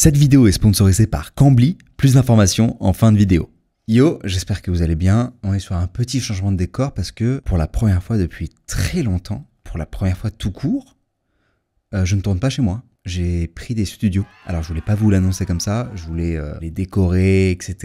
Cette vidéo est sponsorisée par Cambly, plus d'informations en fin de vidéo. Yo, j'espère que vous allez bien. On est sur un petit changement de décor parce que pour la première fois depuis très longtemps, pour la première fois tout court, je ne tourne pas chez moi. J'ai pris des studios. Alors je voulais pas vous l'annoncer comme ça, je voulais les décorer, etc.,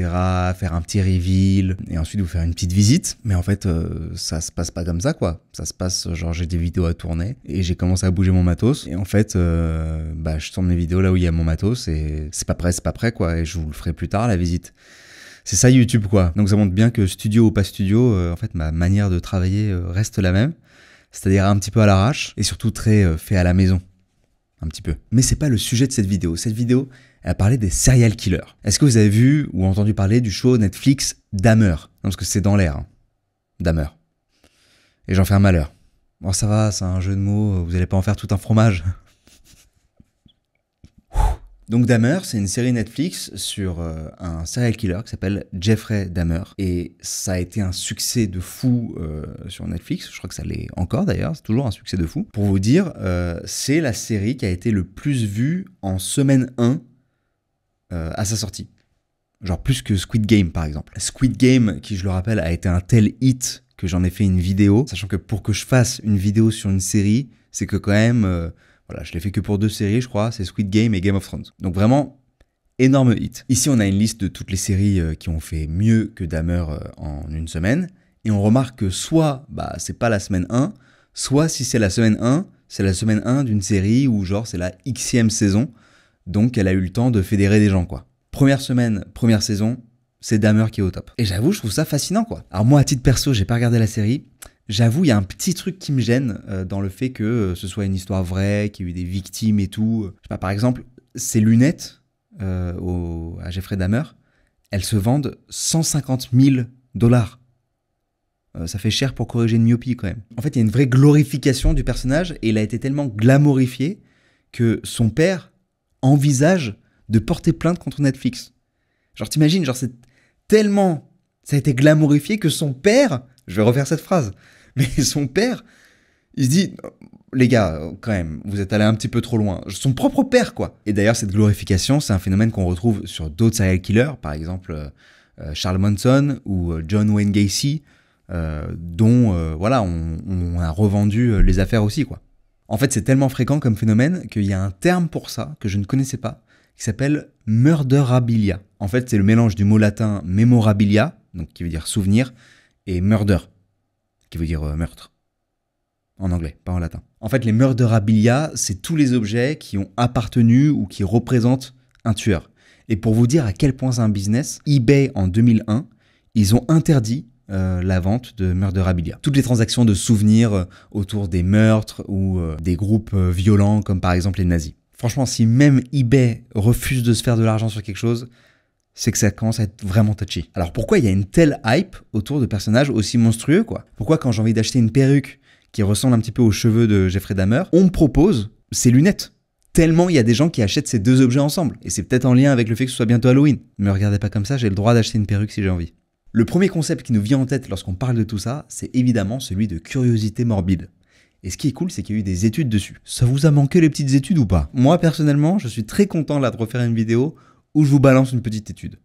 faire un petit reveal et ensuite vous faire une petite visite. Mais en fait, ça se passe pas comme ça quoi. Ça se passe genre j'ai des vidéos à tourner et j'ai commencé à bouger mon matos. Et en fait, je tourne mes vidéos là où il y a mon matos et c'est pas prêt quoi. Et je vous le ferai plus tard la visite. C'est ça YouTube quoi. Donc ça montre bien que studio ou pas studio, en fait ma manière de travailler reste la même. C'est-à-dire un petit peu à l'arrache et surtout très fait à la maison. Un petit peu. Mais c'est pas le sujet de cette vidéo. Cette vidéo, elle parlait des serial killers. Est-ce que vous avez vu ou entendu parler du show Netflix Dahmer? Non, parce que c'est dans l'air. Hein. Dahmer. Et j'en fais un malheur. Bon, ça va, c'est un jeu de mots, vous allez pas en faire tout un fromage. Donc Dahmer, c'est une série Netflix sur un serial killer qui s'appelle Jeffrey Dahmer. Et ça a été un succès de fou sur Netflix. Je crois que ça l'est encore d'ailleurs, c'est toujours un succès de fou. Pour vous dire, c'est la série qui a été le plus vue en semaine 1 à sa sortie. Genre plus que Squid Game par exemple. Squid Game, qui je le rappelle, a été un tel hit que j'en ai fait une vidéo. Sachant que pour que je fasse une vidéo sur une série, c'est que quand même... Voilà, je l'ai fait que pour 2 séries, je crois, c'est Squid Game et Game of Thrones. Donc vraiment, énorme hit. Ici, on a une liste de toutes les séries qui ont fait mieux que Dahmer en une semaine. Et on remarque que soit, c'est pas la semaine 1, soit si c'est la semaine 1, c'est la semaine 1 d'une série où genre c'est la Xème saison. Donc elle a eu le temps de fédérer des gens, quoi. Première semaine, première saison, c'est Dahmer qui est au top. Et j'avoue, je trouve ça fascinant, quoi. Alors moi, à titre perso, j'ai pas regardé la série. J'avoue, il y a un petit truc qui me gêne dans le fait que ce soit une histoire vraie, qu'il y ait eu des victimes et tout. Je sais pas, par exemple, ces lunettes à Jeffrey Dahmer, elles se vendent 150 000 $. Ça fait cher pour corriger une myopie quand même. En fait, il y a une vraie glorification du personnage et il a été tellement glamorifié que son père envisage de porter plainte contre Netflix. Genre, t'imagines, genre c'est tellement... Ça a été glamorifié que son père... Je vais refaire cette phrase. Mais son père, il se dit, les gars, quand même, vous êtes allés un petit peu trop loin. Son propre père, quoi. Et d'ailleurs, cette glorification, c'est un phénomène qu'on retrouve sur d'autres serial killers, par exemple Charles Manson ou John Wayne Gacy, dont on a revendu les affaires aussi, quoi. En fait, c'est tellement fréquent comme phénomène qu'il y a un terme pour ça que je ne connaissais pas, qui s'appelle murderabilia. En fait, c'est le mélange du mot latin memorabilia, donc qui veut dire souvenir, et murder, qui veut dire meurtre. En anglais, pas en latin. En fait, les murderabilia, c'est tous les objets qui ont appartenu ou qui représentent un tueur. Et pour vous dire à quel point c'est un business, eBay, en 2001, ils ont interdit la vente de murderabilia. Toutes les transactions de souvenirs autour des meurtres ou des groupes violents, comme par exemple les nazis. Franchement, si même eBay refuse de se faire de l'argent sur quelque chose, c'est que ça commence à être vraiment touchy. Alors pourquoi il y a une telle hype autour de personnages aussi monstrueux, quoi? Pourquoi quand j'ai envie d'acheter une perruque qui ressemble un petit peu aux cheveux de Jeffrey Dahmer, on me propose ces lunettes? Tellement il y a des gens qui achètent ces 2 objets ensemble. Et c'est peut-être en lien avec le fait que ce soit bientôt Halloween. Me regardez pas comme ça, j'ai le droit d'acheter une perruque si j'ai envie. Le premier concept qui nous vient en tête lorsqu'on parle de tout ça, c'est évidemment celui de curiosité morbide. Et ce qui est cool, c'est qu'il y a eu des études dessus. Ça vous a manqué les petites études ou pas? Moi, personnellement, je suis très content là de refaire une vidéo où je vous balance une petite étude.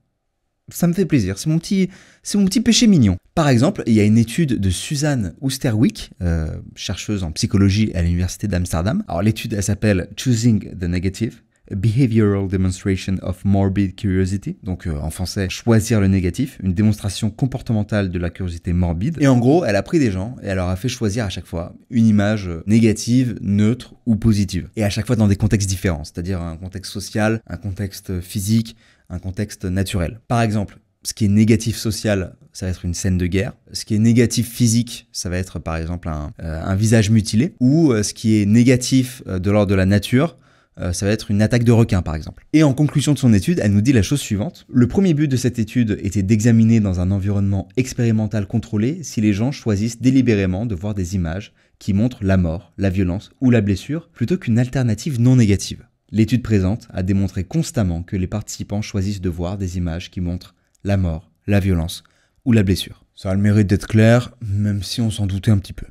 Ça me fait plaisir, c'est mon petit péché mignon. Par exemple, il y a une étude de Suzanne Oosterwijk, chercheuse en psychologie à l'université d'Amsterdam. Alors l'étude, elle s'appelle Choosing the Negative, a Behavioral Demonstration of Morbid Curiosity. Donc en français, choisir le négatif, une démonstration comportementale de la curiosité morbide. Et en gros, elle a pris des gens et elle leur a fait choisir à chaque fois une image négative, neutre ou positive. Et à chaque fois dans des contextes différents, c'est-à-dire un contexte social, un contexte physique, un contexte naturel. Par exemple, ce qui est négatif social, ça va être une scène de guerre. Ce qui est négatif physique, ça va être par exemple un visage mutilé. Ou ce qui est négatif de l'ordre de la nature, ça va être une attaque de requin par exemple. Et en conclusion de son étude, elle nous dit la chose suivante. Le premier but de cette étude était d'examiner dans un environnement expérimental contrôlé si les gens choisissent délibérément de voir des images qui montrent la mort, la violence ou la blessure, plutôt qu'une alternative non négative. L'étude présente a démontré constamment que les participants choisissent de voir des images qui montrent la mort, la violence ou la blessure. Ça a le mérite d'être clair, même si on s'en doutait un petit peu.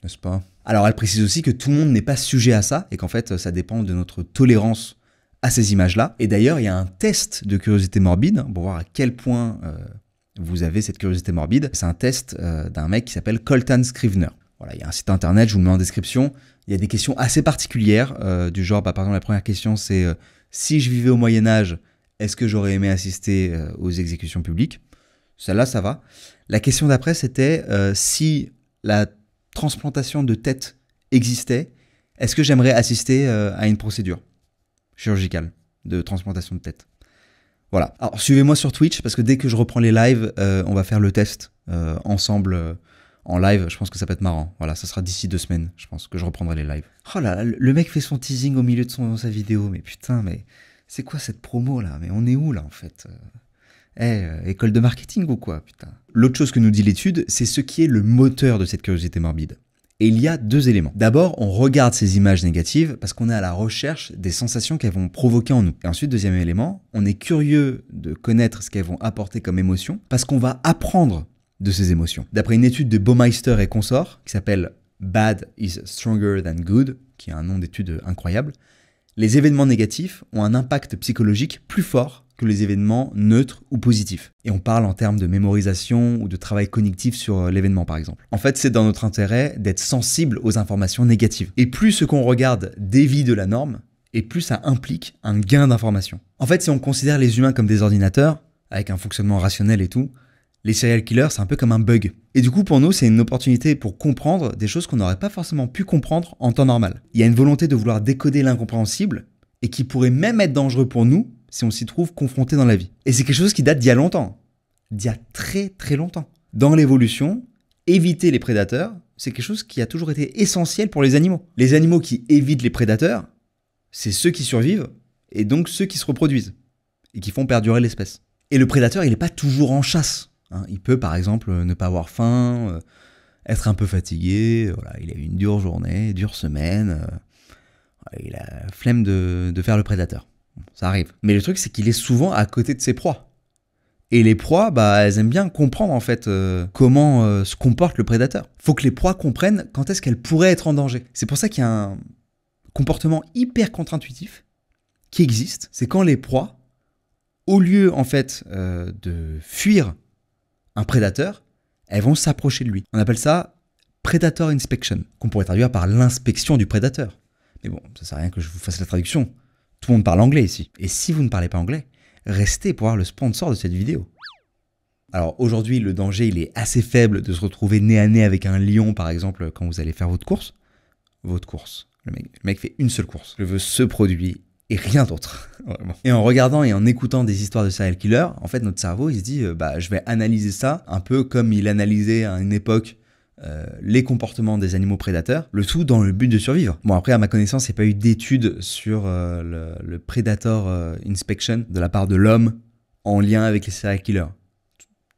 N'est-ce pas? Alors elle précise aussi que tout le monde n'est pas sujet à ça et qu'en fait ça dépend de notre tolérance à ces images-là. Et d'ailleurs, il y a un test de curiosité morbide pour voir à quel point vous avez cette curiosité morbide. C'est un test d'un mec qui s'appelle Coltan Scrivener. Voilà, il y a un site internet, je vous le mets en description. Il y a des questions assez particulières du genre, par exemple, la première question, c'est si je vivais au Moyen-Âge, est-ce que j'aurais aimé assister aux exécutions publiques? Celle-là, ça va. La question d'après, c'était si la transplantation de tête existait, est-ce que j'aimerais assister à une procédure chirurgicale de transplantation de tête? Voilà. Alors, suivez-moi sur Twitch, parce que dès que je reprends les lives, on va faire le test ensemble en live. Je pense que ça peut être marrant. Voilà, ça sera d'ici 2 semaines, je pense, que je reprendrai les lives. Oh là là, le mec fait son teasing au milieu de sa vidéo. Mais putain, mais c'est quoi cette promo là? Mais on est où là en fait? École de marketing ou quoi, putain? L'autre chose que nous dit l'étude, c'est ce qui est le moteur de cette curiosité morbide. Et il y a 2 éléments. D'abord, on regarde ces images négatives parce qu'on est à la recherche des sensations qu'elles vont provoquer en nous. Et ensuite, deuxième élément, on est curieux de connaître ce qu'elles vont apporter comme émotion parce qu'on va apprendre de ces émotions. D'après une étude de Baumeister et consorts, qui s'appelle Bad is Stronger Than Good, qui est un nom d'étude incroyable, les événements négatifs ont un impact psychologique plus fort que les événements neutres ou positifs. Et on parle en termes de mémorisation ou de travail cognitif sur l'événement par exemple. En fait, c'est dans notre intérêt d'être sensible aux informations négatives. Et plus ce qu'on regarde dévie de la norme, et plus ça implique un gain d'information. En fait, si on considère les humains comme des ordinateurs, avec un fonctionnement rationnel et tout, les serial killers, c'est un peu comme un bug. Et du coup, pour nous, c'est une opportunité pour comprendre des choses qu'on n'aurait pas forcément pu comprendre en temps normal. Il y a une volonté de vouloir décoder l'incompréhensible et qui pourrait même être dangereux pour nous si on s'y trouve confronté dans la vie. Et c'est quelque chose qui date d'il y a longtemps. D'il y a très très longtemps. Dans l'évolution, éviter les prédateurs, c'est quelque chose qui a toujours été essentiel pour les animaux. Les animaux qui évitent les prédateurs, c'est ceux qui survivent et donc ceux qui se reproduisent et qui font perdurer l'espèce. Et le prédateur, il n'est pas toujours en chasse. Il peut par exemple ne pas avoir faim, être un peu fatigué, voilà, il a eu une dure journée, dure semaine, il a la flemme de faire le prédateur. Ça arrive. Mais le truc, c'est qu'il est souvent à côté de ses proies. Et les proies, elles aiment bien comprendre en fait comment se comporte le prédateur. Faut que les proies comprennent quand est-ce qu'elles pourraient être en danger. C'est pour ça qu'il y a un comportement hyper contre-intuitif qui existe. C'est quand les proies, au lieu en fait de fuir un prédateur, elles vont s'approcher de lui. On appelle ça Predator Inspection, qu'on pourrait traduire par l'inspection du prédateur. Mais bon, ça sert à rien que je vous fasse la traduction. Tout le monde parle anglais ici. Et si vous ne parlez pas anglais, restez pour voir le sponsor de cette vidéo. Alors aujourd'hui, le danger, il est assez faible de se retrouver nez à nez avec un lion, par exemple, quand vous allez faire votre course. Votre course. Le mec fait une seule course. Je veux ce produit et rien d'autre. Vraiment. Et en regardant et en écoutant des histoires de serial killers, en fait, notre cerveau, il se dit, je vais analyser ça un peu comme il analysait à une époque les comportements des animaux prédateurs, le tout dans le but de survivre. Bon, après, à ma connaissance, il n'y a pas eu d'études sur le Predator Inspection de la part de l'homme en lien avec les serial killers.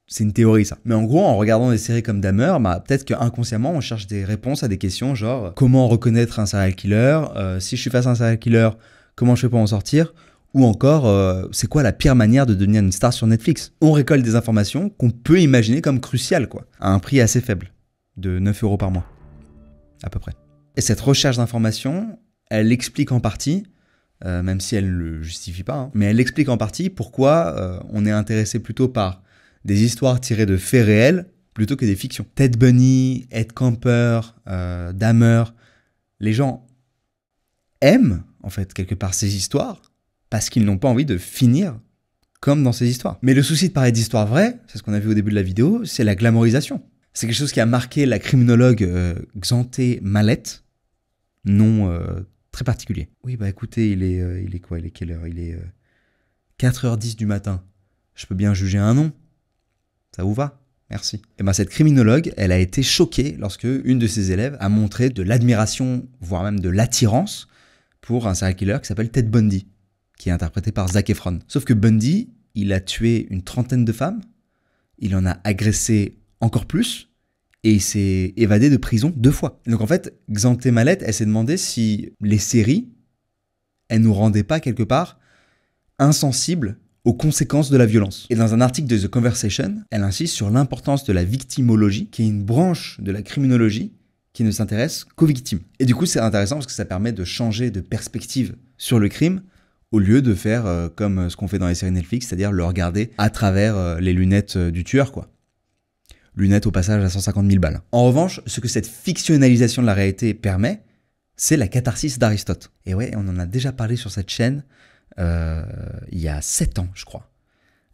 C'est une théorie, ça. Mais en gros, en regardant des séries comme Dahmer, peut-être qu'inconsciemment, on cherche des réponses à des questions genre comment reconnaître un serial killer, si je suis face à un serial killer, comment je fais pour en sortir, ou encore, c'est quoi la pire manière de devenir une star sur Netflix? On récolte des informations qu'on peut imaginer comme cruciales, quoi, à un prix assez faible, de 9 € par mois, à peu près. Et cette recherche d'informations, elle explique en partie, même si elle ne le justifie pas, mais elle explique en partie pourquoi on est intéressé plutôt par des histoires tirées de faits réels plutôt que des fictions. Ted Bundy, Ed Kemper, Dahmer, les gens aiment en fait quelque part ces histoires parce qu'ils n'ont pas envie de finir comme dans ces histoires. Mais le souci de parler d'histoires vraies, c'est ce qu'on a vu au début de la vidéo, c'est la glamorisation. C'est quelque chose qui a marqué la criminologue Xanthé Mallette, nom très particulier. Oui, écoutez, il est quoi? Il est quelle heure? Il est 4h10 du matin. Je peux bien juger un nom. Ça vous va? Merci. Et cette criminologue, elle a été choquée lorsque une de ses élèves a montré de l'admiration, voire même de l'attirance pour un serial killer qui s'appelle Ted Bundy, qui est interprété par Zac Efron. Sauf que Bundy, il a tué une trentaine de femmes, il en a agressé encore plus, et il s'est évadé de prison 2 fois. Et donc en fait, Xanthé Mallette, elle s'est demandé si les séries, elles nous rendaient pas quelque part insensibles aux conséquences de la violence. Et dans un article de The Conversation, elle insiste sur l'importance de la victimologie, qui est une branche de la criminologie qui ne s'intéresse qu'aux victimes. Et du coup, c'est intéressant parce que ça permet de changer de perspective sur le crime au lieu de faire comme ce qu'on fait dans les séries Netflix, c'est-à-dire le regarder à travers les lunettes du tueur, quoi. Lunettes au passage à 150 000 balles. En revanche, ce que cette fictionnalisation de la réalité permet, c'est la catharsis d'Aristote. Et ouais, on en a déjà parlé sur cette chaîne il y a 7 ans, je crois.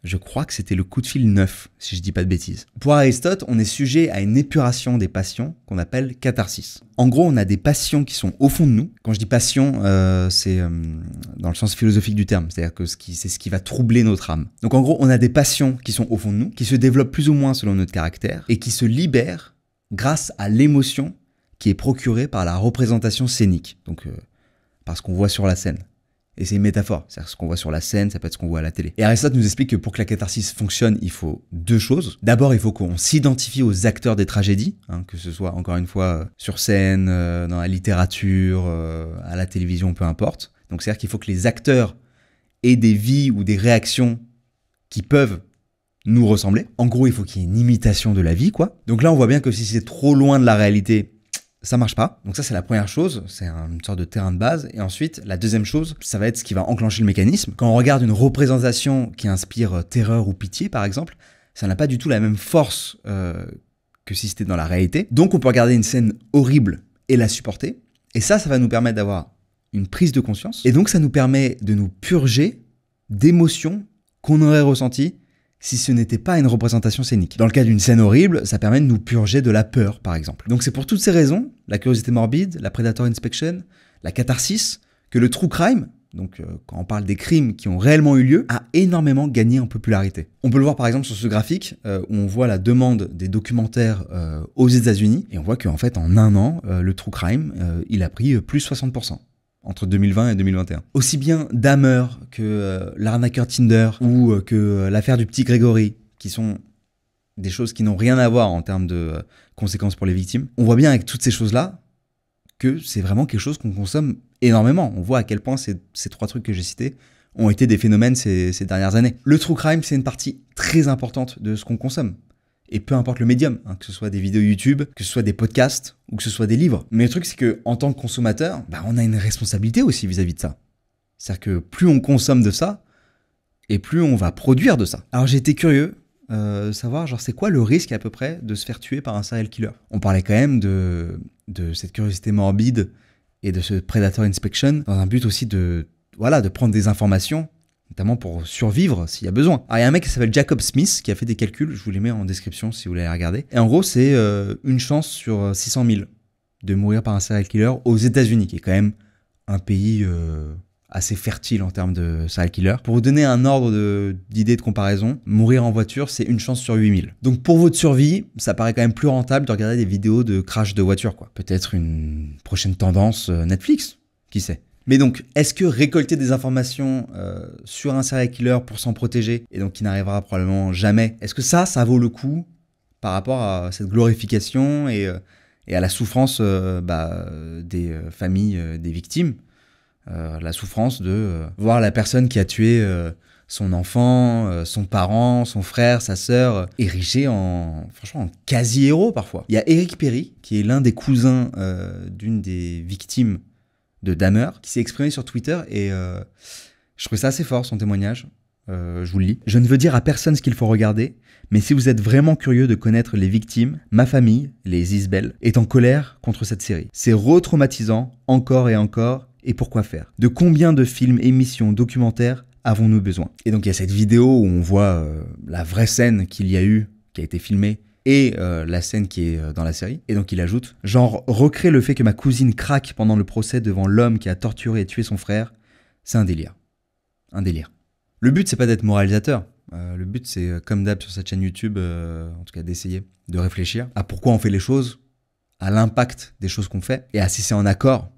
Je crois que c'était le coup de fil 9, si je dis pas de bêtises. Pour Aristote, on est sujet à une épuration des passions qu'on appelle catharsis. En gros, on a des passions qui sont au fond de nous. Quand je dis passion, c'est dans le sens philosophique du terme, c'est-à-dire que c'est ce qui va troubler notre âme. Donc en gros, on a des passions qui sont au fond de nous, qui se développent plus ou moins selon notre caractère, et qui se libèrent grâce à l'émotion qui est procurée par la représentation scénique, donc par ce qu'on voit sur la scène. Et c'est une métaphore, c'est-à-dire ce qu'on voit sur la scène, ça peut être ce qu'on voit à la télé. Et Aristote nous explique que pour que la catharsis fonctionne, il faut 2 choses. D'abord, il faut qu'on s'identifie aux acteurs des tragédies, que ce soit, encore une fois, sur scène, dans la littérature, à la télévision, peu importe. Donc c'est-à-dire qu'il faut que les acteurs aient des vies ou des réactions qui peuvent nous ressembler. En gros, il faut qu'il y ait une imitation de la vie, quoi. Donc là, on voit bien que si c'est trop loin de la réalité, ça marche pas. Donc ça, c'est la première chose, c'est une sorte de terrain de base. Et ensuite, la deuxième chose, ça va être ce qui va enclencher le mécanisme. Quand on regarde une représentation qui inspire terreur ou pitié, par exemple, ça n'a pas du tout la même force que si c'était dans la réalité. Donc on peut regarder une scène horrible et la supporter. Et ça va nous permettre d'avoir une prise de conscience. Et donc ça nous permet de nous purger d'émotions qu'on aurait ressenties si ce n'était pas une représentation scénique. Dans le cas d'une scène horrible, ça permet de nous purger de la peur, par exemple. Donc c'est pour toutes ces raisons, la curiosité morbide, la Predator Inspection, la catharsis, que le true crime, donc quand on parle des crimes qui ont réellement eu lieu, a énormément gagné en popularité. On peut le voir par exemple sur ce graphique, où on voit la demande des documentaires aux États-Unis, et on voit qu'en fait en un an, le true crime, il a pris plus 60%. Entre 2020 et 2021. Aussi bien Dahmer que l'arnaqueur Tinder ou que l'affaire du petit Grégory, qui sont des choses qui n'ont rien à voir en termes de conséquences pour les victimes. On voit bien avec toutes ces choses-là que c'est vraiment quelque chose qu'on consomme énormément. On voit à quel point ces 3 trucs que j'ai cités ont été des phénomènes ces dernières années. Le true crime, c'est une partie très importante de ce qu'on consomme. Et peu importe le médium, que ce soit des vidéos YouTube, que ce soit des podcasts ou que ce soit des livres. Mais le truc, c'est qu'en tant que consommateur, on a une responsabilité aussi vis-à-vis de ça. C'est-à-dire que plus on consomme de ça, et plus on va produire de ça. Alors j'ai été curieux de savoir, c'est quoi le risque à peu près de se faire tuer par un serial killer. On parlait quand même de cette curiosité morbide et de ce Predator Inspection, dans un but aussi de prendre des informations, notamment pour survivre s'il y a besoin. Alors il y a un mec qui s'appelle Jacob Smith qui a fait des calculs, je vous les mets en description si vous voulez les regarder. Et en gros, c'est une chance sur 600 000 de mourir par un serial killer aux États-Unis, qui est quand même un pays assez fertile en termes de serial killer. Pour vous donner un ordre d'idée de comparaison, mourir en voiture, c'est une chance sur 8000. Donc pour votre survie, ça paraît quand même plus rentable de regarder des vidéos de crash de voiture, quoi. Peut-être une prochaine tendance Netflix, qui sait. Mais donc, est-ce que récolter des informations sur un serial killer pour s'en protéger, et donc qui n'arrivera probablement jamais, est-ce que ça vaut le coup par rapport à cette glorification et à la souffrance des familles des victimes, la souffrance de voir la personne qui a tué son enfant, son parent, son frère, sa sœur, érigé franchement, en quasi-héros parfois. Il y a Eric Perry, qui est l'un des cousins d'une des victimes de Dahmer, qui s'est exprimé sur Twitter et je trouvais ça assez fort son témoignage. Je vous le lis. Je ne veux dire à personne ce qu'il faut regarder, mais si vous êtes vraiment curieux de connaître les victimes, ma famille, les Isbell, est en colère contre cette série. C'est retraumatisant, encore et encore, et pourquoi faire? De combien de films, émissions, documentaires avons-nous besoin? Et donc il y a cette vidéo où on voit la vraie scène qu'il y a eu, qui a été filmée, et la scène qui est dans la série. Et donc il ajoute, genre, recréer le fait que ma cousine craque pendant le procès devant l'homme qui a torturé et tué son frère, c'est un délire. Un délire. Le but, c'est pas d'être moralisateur. Le but, c'est, comme d'hab sur cette chaîne YouTube, en tout cas d'essayer de réfléchir à pourquoi on fait les choses, à l'impact des choses qu'on fait, et à si c'est en accord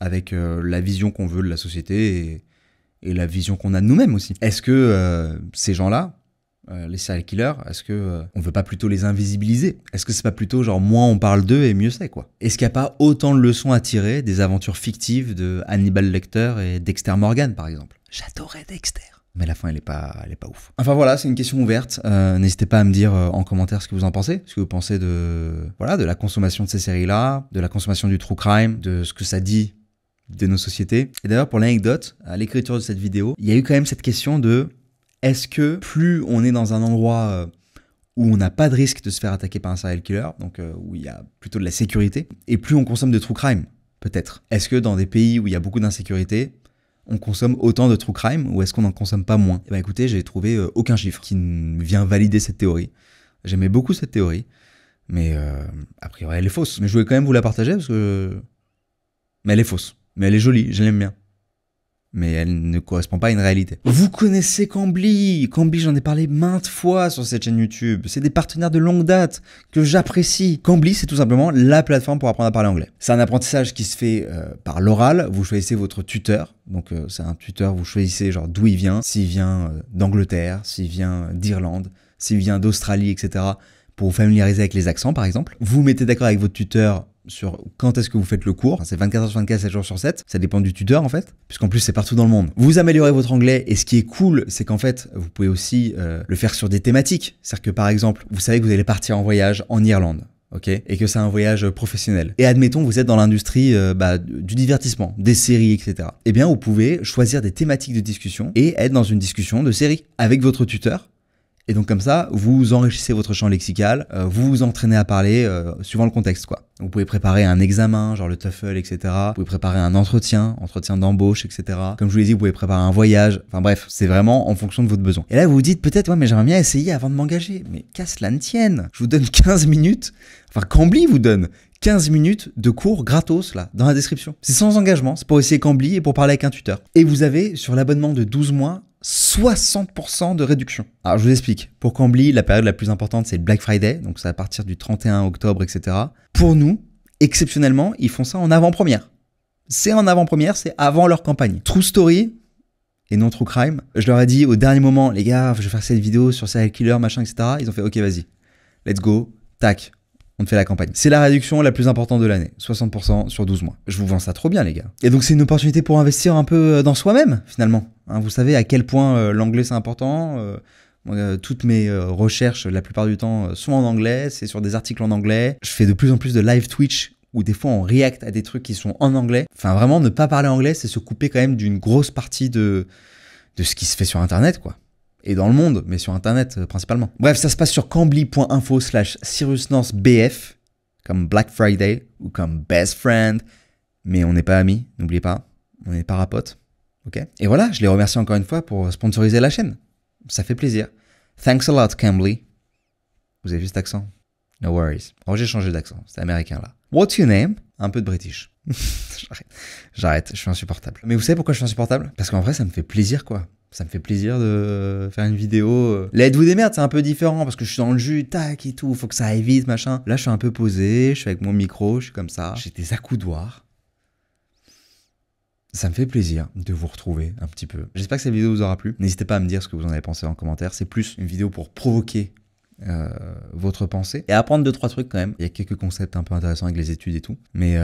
avec la vision qu'on veut de la société et la vision qu'on a de nous-mêmes aussi. Est-ce que ces gens-là, les serial killers, est-ce que on veut pas plutôt les invisibiliser? Est-ce que c'est pas plutôt genre moins on parle d'eux et mieux c'est, quoi? Est-ce qu'il n'y a pas autant de leçons à tirer des aventures fictives de Hannibal Lecter et Dexter Morgan par exemple? J'adorais Dexter, mais la fin elle est pas ouf. Enfin voilà, c'est une question ouverte. N'hésitez pas à me dire en commentaire ce que vous en pensez, ce que vous pensez de la consommation de ces séries-là, de la consommation du true crime, de ce que ça dit de nos sociétés. Et d'ailleurs, pour l'anecdote, à l'écriture de cette vidéo, il y a eu quand même cette question de est-ce que plus on est dans un endroit où on n'a pas de risque de se faire attaquer par un serial killer, donc où il y a plutôt de la sécurité, et plus on consomme de true crime, peut-être. Est-ce que dans des pays où il y a beaucoup d'insécurité, on consomme autant de true crime ou est-ce qu'on n'en consomme pas moins? Eh ben écoutez, j'ai trouvé aucun chiffre qui vient valider cette théorie. J'aimais beaucoup cette théorie, mais a priori elle est fausse. Mais je voulais quand même vous la partager parce que... Mais elle est fausse. Mais elle est jolie, je l'aime bien. Mais elle ne correspond pas à une réalité. Vous connaissez Cambly. Cambly, j'en ai parlé maintes fois sur cette chaîne YouTube. C'est des partenaires de longue date que j'apprécie. Cambly, c'est tout simplement la plateforme pour apprendre à parler anglais. C'est un apprentissage qui se fait par l'oral. Vous choisissez votre tuteur. Donc c'est un tuteur, vous choisissez genre d'où il vient. S'il vient d'Angleterre, s'il vient d'Irlande, s'il vient d'Australie, etc. Pour vous familiariser avec les accents, par exemple. Vous vous mettez d'accord avec votre tuteur sur quand est-ce que vous faites le cours. Enfin, c'est 24 heures sur 24, 7 jours sur 7. Ça dépend du tuteur, en fait. Puisqu'en plus, c'est partout dans le monde. Vous améliorez votre anglais. Et ce qui est cool, c'est qu'en fait, vous pouvez aussi le faire sur des thématiques. C'est-à-dire que, par exemple, vous savez que vous allez partir en voyage en Irlande. Ok, et que c'est un voyage professionnel. Et admettons, vous êtes dans l'industrie du divertissement, des séries, etc. Eh bien, vous pouvez choisir des thématiques de discussion et être dans une discussion de série avec votre tuteur. Et donc comme ça, vous enrichissez votre champ lexical, vous vous entraînez à parler suivant le contexte, quoi. Vous pouvez préparer un examen, genre le TOEFL, etc. Vous pouvez préparer un entretien d'embauche, etc. Comme je vous l'ai dit, vous pouvez préparer un voyage. Enfin bref, c'est vraiment en fonction de votre besoin. Et là, vous vous dites peut-être, ouais, mais j'aimerais bien essayer avant de m'engager. Mais qu'à cela ne tienne. Je vous donne 15 minutes, enfin Cambly vous donne 15 minutes de cours gratos, là, dans la description. C'est sans engagement, c'est pour essayer Cambly et pour parler avec un tuteur. Et vous avez, sur l'abonnement de 12 mois, 60% de réduction. Alors je vous explique. Pour Cambly, la période la plus importante, c'est le Black Friday, donc c'est à partir du 31 octobre, etc. Pour nous, exceptionnellement, ils font ça en avant-première. C'est en avant-première, c'est avant leur campagne. True Story et non True Crime. Je leur ai dit au dernier moment, les gars, je vais faire cette vidéo sur serial killer, machin, etc. Ils ont fait, ok, vas-y, let's go, tac. On te fait la campagne. C'est la réduction la plus importante de l'année. 60% sur 12 mois. Je vous vends ça trop bien, les gars. Et donc, c'est une opportunité pour investir un peu dans soi-même, finalement. Hein, vous savez à quel point l'anglais, c'est important. Toutes mes recherches, la plupart du temps, sont en anglais. C'est sur des articles en anglais. Je fais de plus en plus de live Twitch où des fois, on react à des trucs qui sont en anglais. Enfin, vraiment, ne pas parler anglais, c'est se couper quand même d'une grosse partie de ce qui se fait sur Internet, quoi. Et dans le monde, mais sur Internet principalement. Bref, ça se passe sur cambly.info/SiriusNorthBF, comme Black Friday ou comme Best Friend, mais on n'est pas amis, n'oubliez pas, on est parapotes, ok? Et voilà, je les remercie encore une fois pour sponsoriser la chaîne, ça fait plaisir. Thanks a lot, Cambly. Vous avez vu cet accent? No worries. Oh, j'ai changé d'accent, c'est américain là. What's your name? Un peu de British. J'arrête, je suis insupportable. Mais vous savez pourquoi je suis insupportable? Parce qu'en vrai, ça me fait plaisir, quoi. Ça me fait plaisir de faire une vidéo. L'aide-vous des merdes, c'est un peu différent parce que je suis dans le jus, tac et tout, faut que ça aille vite, machin. Là, je suis un peu posé, je suis avec mon micro, je suis comme ça. J'ai des accoudoirs. Ça me fait plaisir de vous retrouver un petit peu. J'espère que cette vidéo vous aura plu. N'hésitez pas à me dire ce que vous en avez pensé en commentaire. C'est plus une vidéo pour provoquer votre pensée et apprendre 2-3 trucs quand même. Il y a quelques concepts un peu intéressants avec les études et tout. Mais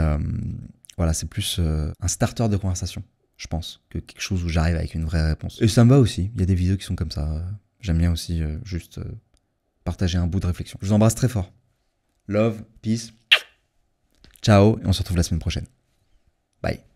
voilà, c'est plus un starter de conversation, je pense, que quelque chose où j'arrive avec une vraie réponse. Et ça me va aussi, il y a des vidéos qui sont comme ça. J'aime bien aussi juste partager un bout de réflexion. Je vous embrasse très fort. Love, peace, ciao, et on se retrouve la semaine prochaine. Bye.